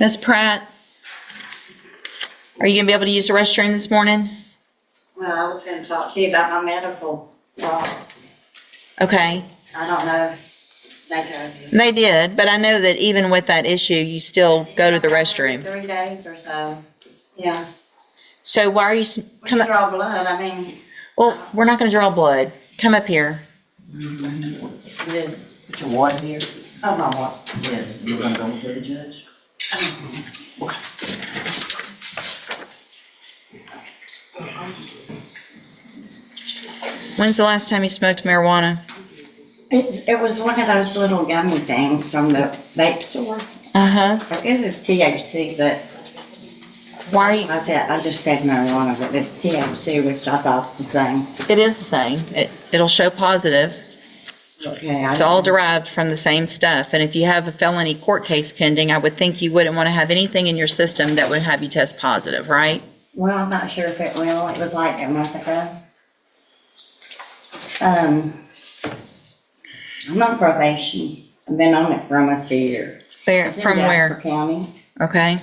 Ms. Pratt, are you going to be able to use the restroom this morning? Well, I was gonna talk to you about my medical law. Okay. I don't know if they told you. They did, but I know that even with that issue, you still go to the restroom. 3 days or so. Yeah. So why are you, We come can up, draw blood, I mean. well, we're not going to draw blood. Come up here. Did, Put your water here. oh, my what? Yes, you're gonna go before the judge. When's the last time you smoked marijuana? It was one of those little gummy things from the vape store. Uh-huh. I guess it's THC, but Why are you, I just said marijuana, but it's THC, which I thought was the same. it is the same. It'll show positive. Okay. It's all derived from the same stuff. And if you have a felony court case pending, I would think you wouldn't want to have anything in your system that would have you test positive, right? Well, I'm not sure if it will. It was like a month ago. I'm on probation. I've been on it for almost a year. Where, It's in from Jasper where? County, Okay.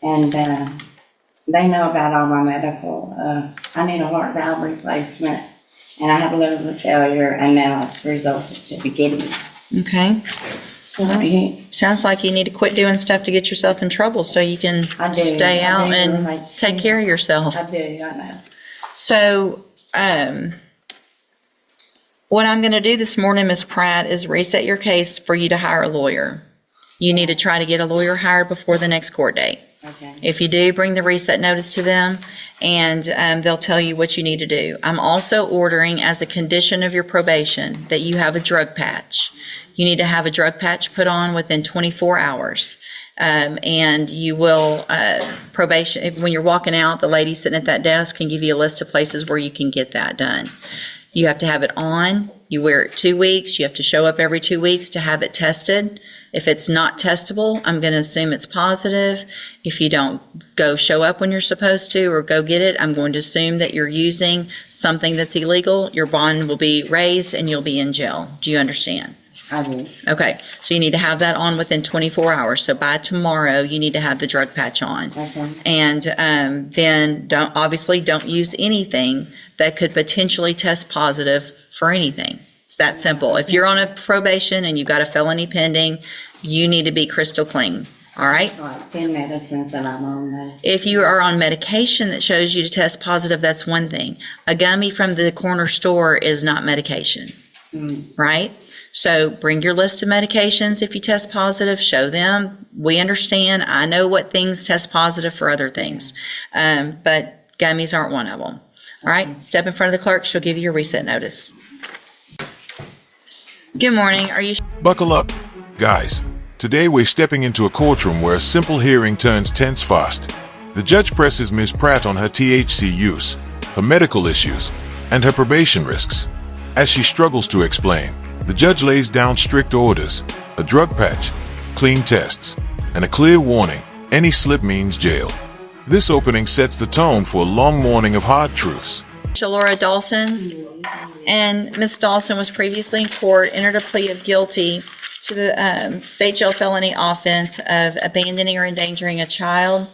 and they know about all my medical. I need a heart valve replacement, and I have a liver failure, and now it's resulted to be kidneys. Okay. So you, Sounds like you need to quit doing stuff to get yourself in trouble so you can I do. stay I out do, and like, take care of yourself. I do. I know. So, what I'm going to do this morning, Ms. Pratt, is reset your case for you to hire a lawyer. You need to try to get a lawyer hired before the next court date. Okay. If you do, bring the reset notice to them, and they'll tell you what you need to do. I'm also ordering, as a condition of your probation, that you have a drug patch. You need to have a drug patch put on within 24 hours. And you will, probation, when you're walking out, the lady sitting at that desk can give you a list of places where you can get that done. You have to have it on. You wear it 2 weeks. You have to show up every 2 weeks to have it tested. If it's not testable, I'm going to assume it's positive. If you don't go show up when you're supposed to or go get it, I'm going to assume that you're using something that's illegal. Your bond will be raised and you'll be in jail. Do you understand? I do. Okay, so you need to have that on within 24 hours. So by tomorrow, you need to have the drug patch on. Okay. And then don't use anything that could potentially test positive for anything. It's that simple. If you're on a probation and you've got a felony pending, you need to be crystal clean. All right? Like 10 medicines that I'm on now. If you are on medication that shows you to test positive, that's one thing. A gummy from the corner store is not medication, right? So bring your list of medications if you test positive, show them. We understand. I know what things test positive for other things, but gummies aren't one of them. All right, step in front of the clerk. She'll give you your reset notice. Good morning. Are you? Buckle up, guys. Today we're stepping into a courtroom where a simple hearing turns tense fast. The judge presses Ms. Pratt on her THC use, her medical issues, and her probation risks. As she struggles to explain, the judge lays down strict orders, a drug patch, clean tests, and a clear warning: any slip means jail. This opening sets the tone for a long morning of hard truths. Laura Dawson, and Miss Dawson was previously in court, entered a plea of guilty to the state jail felony offense of abandoning or endangering a child.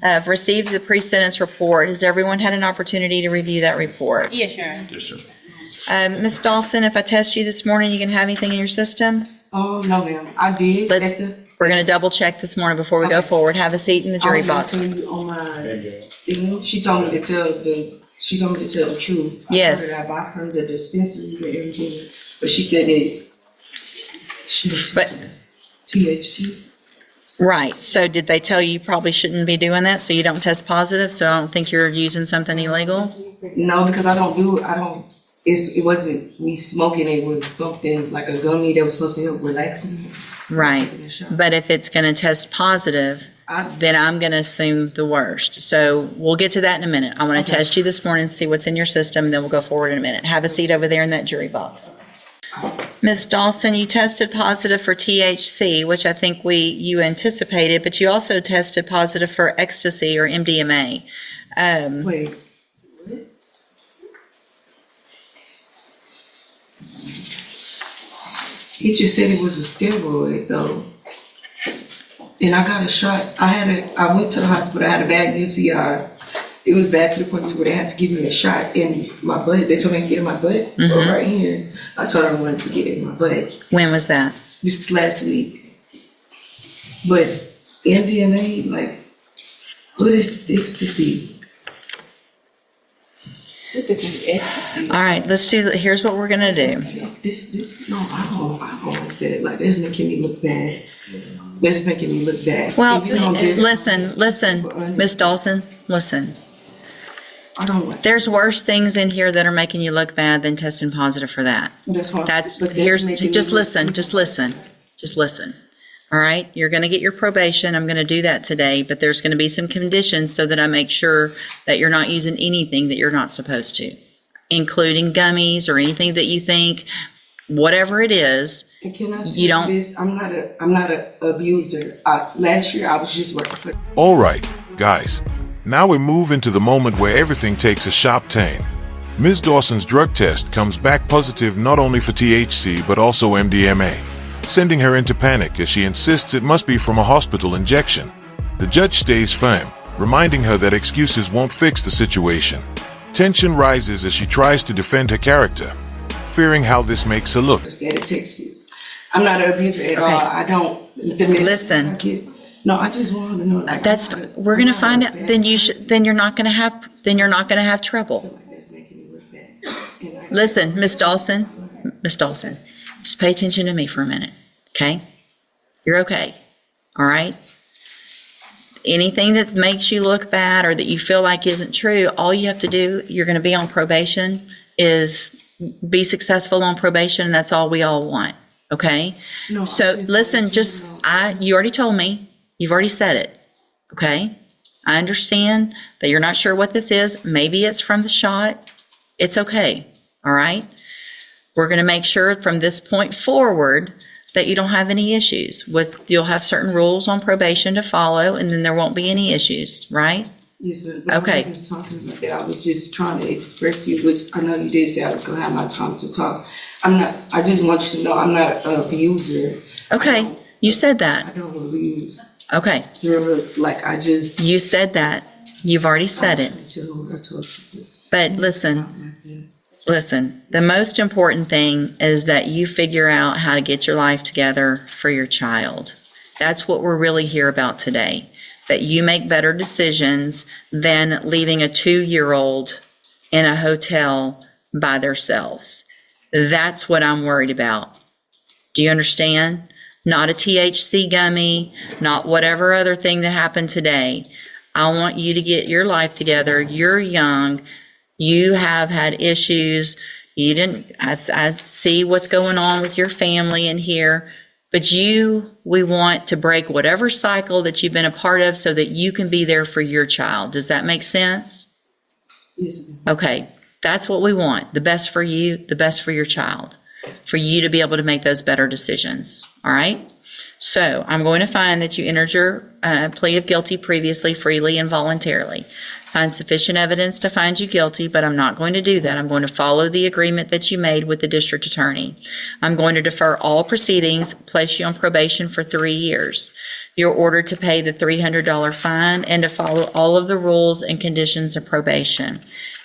I've received the pre-sentence report. Has everyone had an opportunity to review that report? Yes, sir. Yes, sir. Miss Dawson, if I test you this morning, you can have anything in your system? Oh, no, ma'am. I did. We're going to double check this morning before we go forward. Have a seat in the jury box. On my thing, she told me to tell the truth. Yes. I heard the dispensaries and everything, but she said that she was THC. Right. So did they tell you probably shouldn't be doing that so you don't test positive? So I don't think you're using something illegal? No, because it wasn't me smoking. It was something like a gummy that was supposed to help relaxing. Right. But if it's going to test positive, then I'm going to assume the worst. So we'll get to that in a minute. I want to test you this morning, see what's in your system, then we'll go forward in a minute. Have a seat over there in that jury box. Ms. Dawson, you tested positive for THC, which I think you anticipated, but you also tested positive for ecstasy or MDMA. Wait, what? He just said it was a steroid, though. And I got a shot. I went to the hospital. I had a bad UTI. It was bad to the point where they had to give me a shot in my butt. They told me to get in my butt, or right here. I told them I wanted to get in my butt. When was that? This is last week. But MDMA, like, what is ecstasy? Ecstasy. All right, let's do, here's what we're gonna do. No, I don't like that. Like, that's making me look bad. That's making me look bad. Well, If you don't give- listen, Miss Dawson, listen. I don't like. There's worse things in here that are making you look bad than testing positive for that. That's why. Just listen. All right, you're gonna get your probation. I'm gonna do that today, but there's gonna be some conditions so that I make sure that you're not using anything that you're not supposed to, including gummies or anything that you think, whatever it is. And can I tell You don't- this? I'm not a abuser. Last year I was just working for. All right, guys. Now we move into the moment where everything takes a sharp turn. Ms. Dawson's drug test comes back positive not only for THC but also MDMA, sending her into panic as she insists it must be from a hospital injection. The judge stays firm, reminding her that excuses won't fix the situation. Tension rises as she tries to defend her character, fearing how this makes her look. State of Texas. I'm not an abuser at Okay. all. I don't. Listen. No, I just want to know. Like, We're gonna find out. Then you're not gonna have trouble. That's making me look bad. And I- Listen, Miss Dawson, just pay attention to me for a minute, okay? You're okay, all right? Anything that makes you look bad or that you feel like isn't true, all you have to do, you're going to be on probation, is be successful on probation, and that's all we all want, okay? No, So I just listen, want you to know. you already told me, you've already said it, okay? I understand that you're not sure what this is. Maybe it's from the shot. It's okay, all right? We're going to make sure from this point forward that you don't have any issues. You'll have certain rules on probation to follow, and then there won't be any issues, right? Yes, but Okay. I wasn't talking about that. I was just trying to express to you, which I know you did say I was going to have my time to talk. I just want you to know I'm not an abuser. Okay, you said I that. don't abuse Okay, drugs. Like, I just. you said that. You've already said it. I told you. But listen, the most important thing is that you figure out how to get your life together for your child. That's what we're really here about today. That you make better decisions than leaving a 2-year-old in a hotel by themselves. That's what I'm worried about. Do you understand? Not a THC gummy, not whatever other thing that happened today. I want you to get your life together. You're young. You have had issues. I see what's going on with your family in here, but we want to break whatever cycle that you've been a part of so that you can be there for your child. Does that make sense? Yes, ma'am. Okay. That's what we want. The best for you, the best for your child, for you to be able to make those better decisions. All right. So I'm going to find that you entered your plea of guilty previously, freely and voluntarily. Find sufficient evidence to find you guilty, but I'm not going to do that. I'm going to follow the agreement that you made with the district attorney. I'm going to defer all proceedings, place you on probation for 3 years. You're ordered to pay the $300 fine and to follow all of the rules and conditions of probation.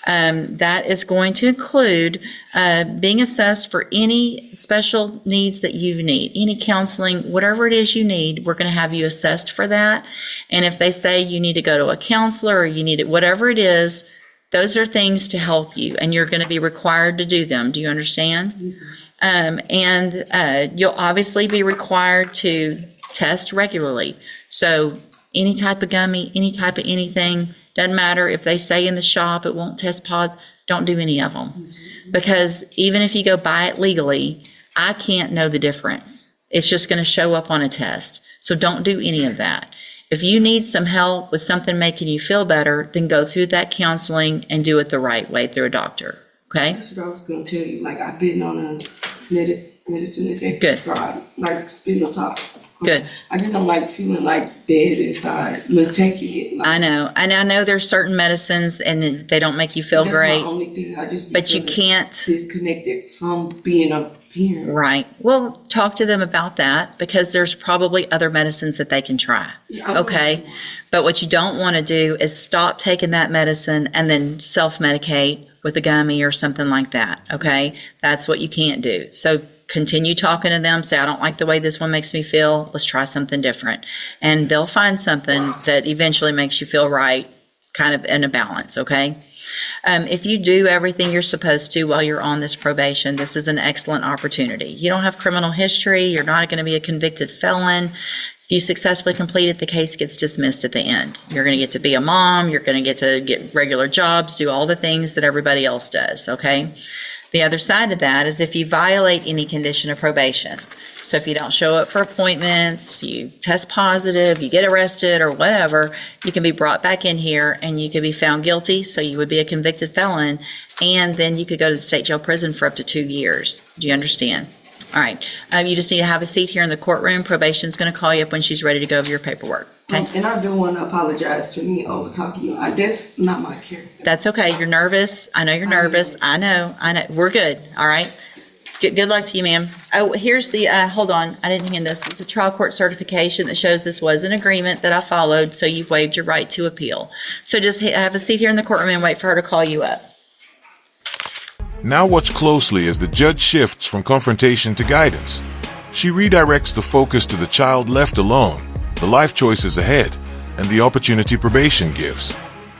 That is going to include being assessed for any special needs that you need, any counseling, whatever it is you need. We're going to have you assessed for that. And if they say you need to go to a counselor or you need it, whatever it is, those are things to help you, and you're going to be required to do them. Do you understand? You'll obviously be required to test regularly. So any type of gummy, any type of anything, doesn't matter if they say in the shop it won't test positive, don't do any of them. Because even if you go buy it legally, I can't know the difference. It's just going to show up on a test. So don't do any of that. If you need some help with something making you feel better, then go through that counseling and do it the right way through a doctor. Okay? That's what I was going to tell you. Like, I've been on a medicine that they Good. prescribe, like spinal tap. Good. I just don't like feeling like dead inside. But taking it. Like, I know. And I know there's certain medicines and they don't make you feel that's great, my only thing. I just be but you feeling can't. disconnected from being a disappearing. Right. Well, talk to them about that because there's probably other medicines that they can try. Yeah, I Okay. But what you don't want to do is stop taking that medicine and then self-medicate with a gummy or something like that. Okay. That's what you can't do. So continue talking to them. Say, I don't like the way this one makes me feel. Let's try something different. And they'll find something that eventually makes you feel right, kind of in a balance. Okay. If you do everything you're supposed to while you're on this probation, this is an excellent opportunity. You don't have criminal history. You're not going to be a convicted felon. If you successfully complete it, the case gets dismissed at the end. You're going to get to be a mom. You're going to get regular jobs, do all the things that everybody else does, okay? The other side of that is if you violate any condition of probation. So if you don't show up for appointments, you test positive, you get arrested or whatever, you can be brought back in here and you could be found guilty. So you would be a convicted felon. And then you could go to the state jail prison for up to 2 years. Do you understand? All right. You just need to have a seat here in the courtroom. Probation's going to call you up when she's ready to go over your paperwork. Okay. And I do want to apologize for me over talking to you. That's not my character. That's okay. You're nervous. I know you're nervous. I know. We're good. All right. Good luck to you, ma'am. Oh, here's the, hold on. I didn't hand this. It's a trial court certification that shows this was an agreement that I followed, so you've waived your right to appeal. So just have a seat here in the courtroom and wait for her to call you up. Now watch closely as the judge shifts from confrontation to guidance. She redirects the focus to the child left alone, the life choices ahead, and the opportunity probation gives.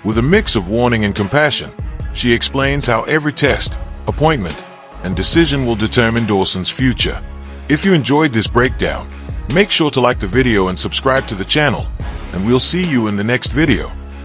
With a mix of warning and compassion, she explains how every test, appointment, and decision will determine Dawson's future. If you enjoyed this breakdown, make sure to like the video and subscribe to the channel, and we'll see you in the next video.